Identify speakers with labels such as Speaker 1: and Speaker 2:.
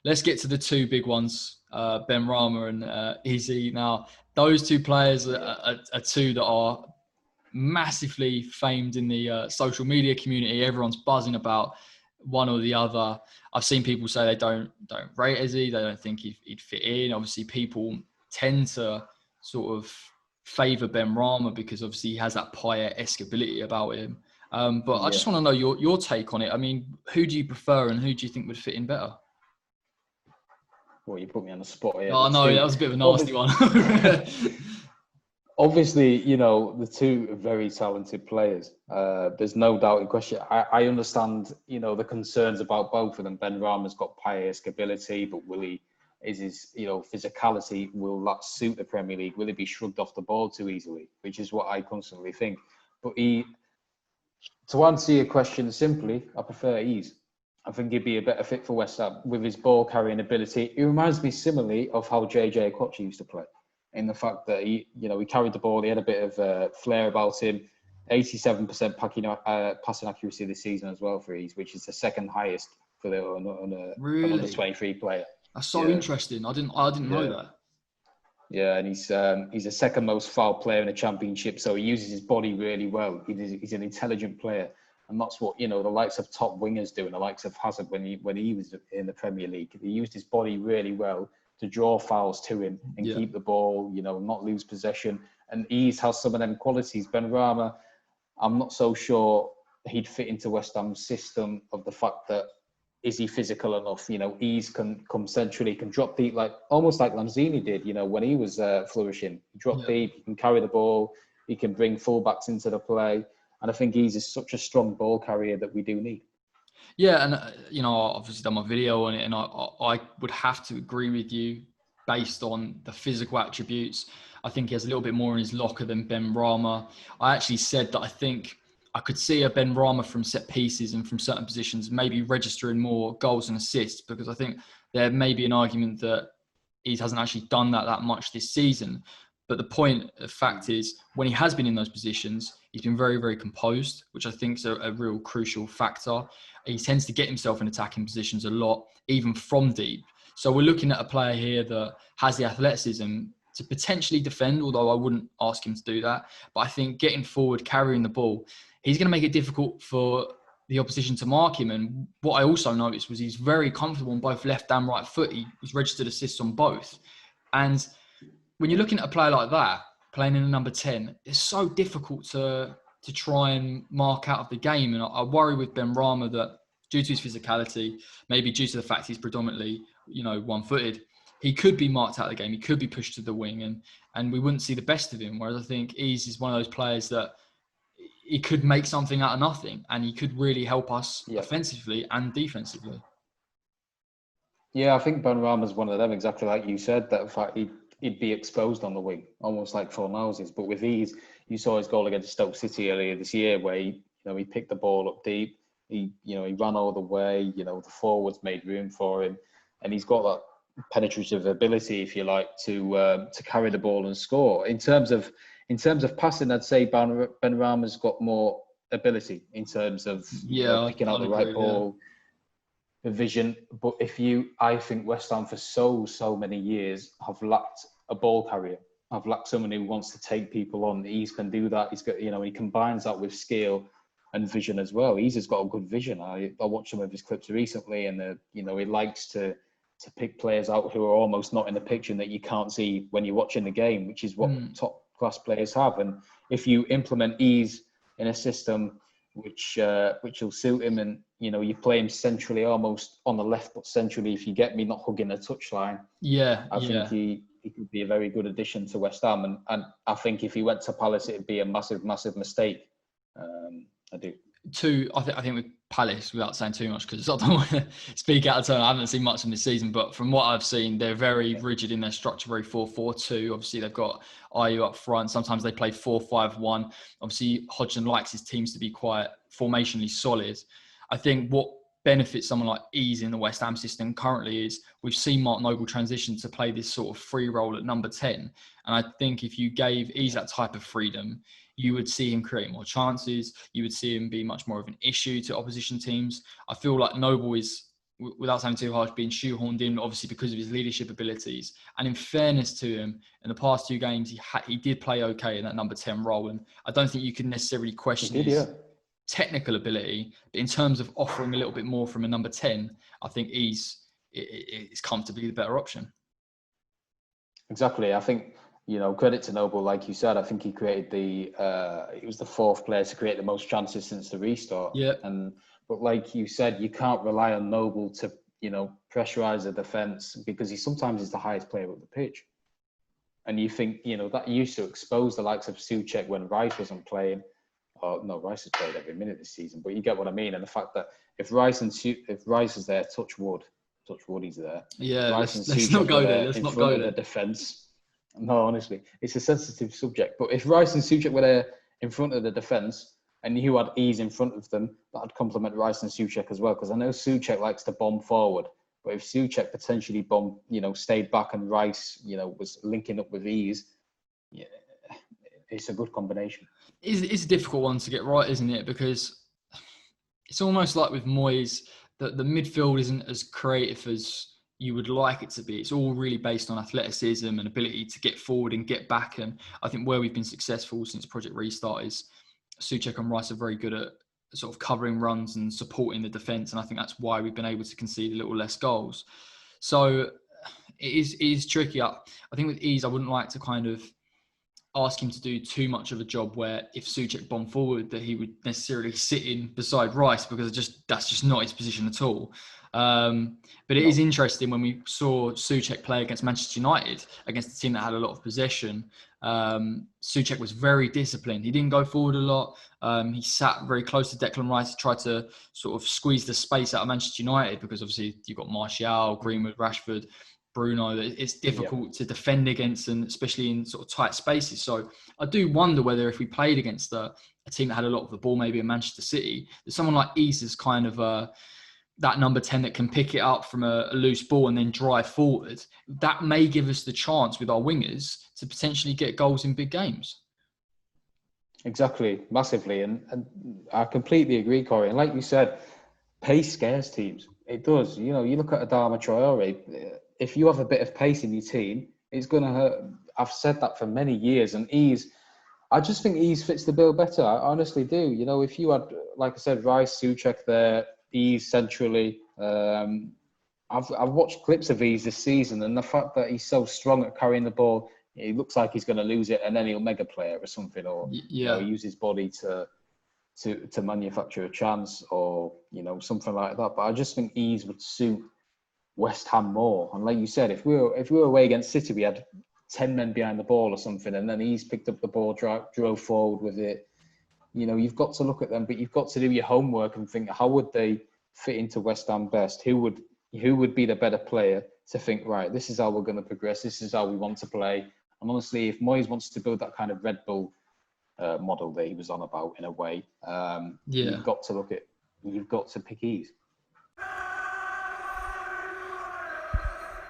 Speaker 1: let's get to the two big ones, Benrahma and Eze. Now, those two players are two that are massively famed in the social media community. Everyone's buzzing about one or the other. I've seen people say they don't rate Eze. They don't think he'd fit in. Obviously, people tend to sort of favour Benrahma because obviously he has that Payet-esque ability about him. But I just want to know your take on it. I mean, who do you prefer and who do you think would fit in better?
Speaker 2: Well, you put me on the spot here.
Speaker 1: Oh, no, that was a bit of a nasty one.
Speaker 2: Obviously, the two are very talented players. There's no doubt in question. I understand, the concerns about both of them. Benrahma's got Payet-esque ability, but is his physicality, will that suit the Premier League? Will he be shrugged off the ball too easily? Which is what I constantly think. But to answer your question simply, I prefer Eze. I think he'd be a better fit for West Ham with his ball carrying ability. It reminds me similarly of how JJ Okocha used to play, in the fact that he carried the ball, he had a bit of flair about him. 87% passing accuracy this season as well for Eze, which is the second highest for an under 23 player.
Speaker 1: That's so interesting. I didn't know that.
Speaker 2: Yeah, and he's the second most fouled player in the Championship, so he uses his body really well. He's an intelligent player, and that's what the likes of top wingers do, and the likes of Hazard when he was in the Premier League. He used his body really well to draw fouls to him and keep the ball, not lose possession. And Eze has some of them qualities. Benrahma, I'm not so sure he'd fit into West Ham's system, of the fact that, is he physical enough? Eze can come centrally, can drop deep, almost like Lanzini did, when he was flourishing. He dropped deep, he can carry the ball, he can bring fullbacks into the play. And I think Eze is such a strong ball carrier that we do need.
Speaker 1: Yeah, and I've obviously done my video on it, and I would have to agree with you based on the physical attributes. I think he has a little bit more in his locker than Benrahma. I actually said that I think I could see a Benrahma from set pieces and from certain positions maybe registering more goals and assists, because I think there may be an argument that he hasn't actually done that much this season. But the fact is, when he has been in those positions, he's been very, very composed, which I think is a real crucial factor. He tends to get himself in attacking positions a lot, even from deep. So we're looking at a player here that has the athleticism to potentially defend, although I wouldn't ask him to do that. But I think getting forward, carrying the ball, he's going to make it difficult for the opposition to mark him. And what I also noticed was he's very comfortable on both left and right foot. He's registered assists on both. And when you're looking at a player like that, playing in a number 10, it's so difficult to try and mark out of the game. And I worry with Benrahma that due to his physicality, maybe due to the fact he's predominantly, one-footed, he could be marked out of the game. He could be pushed to the wing and we wouldn't see the best of him. Whereas I think Eze is one of those players that he could make something out of nothing, and he could really help us offensively and defensively.
Speaker 2: Yeah, I think Benrahma's one of them, exactly like you said, that in fact he'd be exposed on the wing, almost like Fornals. But with Eze, you saw his goal against Stoke City earlier this year, where he picked the ball up deep. He ran all the way. The forwards made room for him, and he's got that penetrative ability, if you like, to carry the ball and score. In terms of passing, I'd say Benrahma's got more ability in terms of picking out the right ball, the vision. But I think West Ham for so many years have lacked a ball carrier. I've lacked someone who wants to take people on. Eze can do that. He's got, he combines that with skill and vision as well. Eze has got a good vision. I watched some of his clips recently, and he likes to pick players out who are almost not in the picture and that you can't see when you're watching the game, which is what top class players have. And if you implement Eze in a system which will suit him, and you play him centrally, almost on the left, but centrally, if you get me, not hugging the touchline. I think he could be a very good addition to West Ham, and I think if he went to Palace, it'd be a massive mistake. I do.
Speaker 1: I think with Palace, without saying too much, because I don't want to speak out of turn, I haven't seen much of this season, but from what I've seen, they're very rigid in their structure, very 4-4-2. Obviously, they've got Ayew up front. Sometimes they play 4-5-1. Obviously, Hodgson likes his teams to be quite formationally solid. I think what benefits someone like Eze in the West Ham system currently is we've seen Mark Noble transition to play this sort of free role at number 10. And I think if you gave Eze that type of freedom, you would see him create more chances. You would see him be much more of an issue to opposition teams. I feel like Noble is without sounding too harsh, being shoehorned in, obviously because of his leadership abilities. And in fairness to him, in the past 2 games, he did play okay in that number 10 role. And I don't think you can necessarily question his technical ability, but in terms of offering a little bit more from a number 10, I think he's comfortably the better option.
Speaker 2: Exactly. I think, credit to Noble, like you said, I think he created he was the 4th player to create the most chances since the restart.
Speaker 1: Yeah.
Speaker 2: But like you said, you can't rely on Noble to, pressurize the defence, because he sometimes is the highest player of the pitch. And you think, that used to expose the likes of Souček when Rice wasn't playing. No, Rice has played every minute this season, but you get what I mean. And the fact that if Rice is there, touch wood, he's there.
Speaker 1: Yeah,
Speaker 2: let's
Speaker 1: not go there. Let's not go there.
Speaker 2: The defence. No, honestly, it's a sensitive subject. But if Rice and Souček were there in front of the defence, and you had Ease in front of them, that'd complement Rice and Souček as well. Because I know Souček likes to bomb forward, but if Souček potentially stayed back and Rice, was linking up with Ease, yeah, it's a good combination.
Speaker 1: It's a difficult one to get right, isn't it? Because it's almost like with Moyes, that the midfield isn't as creative as you would like it to be. It's all really based on athleticism and ability to get forward and get back. And I think where we've been successful since Project Restart is Souček and Rice are very good at sort of covering runs and supporting the defence. And I think that's why we've been able to concede a little less goals. So it is tricky. I think with Ease, I wouldn't like to kind of ask him to do too much of a job where if Souček bombed forward, that he would necessarily sit in beside Rice, because that's just not his position at all. But it is interesting when we saw Souček play against Manchester United, against a team that had a lot of possession. Souček was very disciplined. He didn't go forward a lot. He sat very close to Declan Rice to try to sort of squeeze the space out of Manchester United, because obviously you've got Martial, Greenwood, Rashford, Bruno. It's difficult to defend against, and especially in sort of tight spaces. So I do wonder whether if we played against a team that had a lot of the ball, maybe in Manchester City, that someone like Ezes is kind of that number 10 that can pick it up from a loose ball and then drive forward. That may give us the chance with our wingers to potentially get goals in big games.
Speaker 2: Exactly, massively. And I completely agree, Corey. And like you said, pace scares teams. It does. You look at Adama Traore. If you have a bit of pace in your team, it's going to hurt. I've said that for many years. And I just think Ease fits the bill better. I honestly do. If you had, like I said, Rice, Souček there, Ease centrally. I've watched clips of Ease this season, and the fact that he's so strong at carrying the ball, he looks like he's going to lose it, and then he'll mega play it or something, or use his body to manufacture a chance, or something like that. But I just think Ease would suit West Ham more. And like you said, if we were away against City, we had 10 men behind the ball or something, and then Ease picked up the ball, drove forward with it. You've got to look at them, but you've got to do your homework and think, how would they fit into West Ham best? Who would be the better player to think, right, this is how we're going to progress. This is how we want to play. And honestly, if Moyes wants to build that kind of Red Bull model that he was on about in a way, you've got to pick Ease.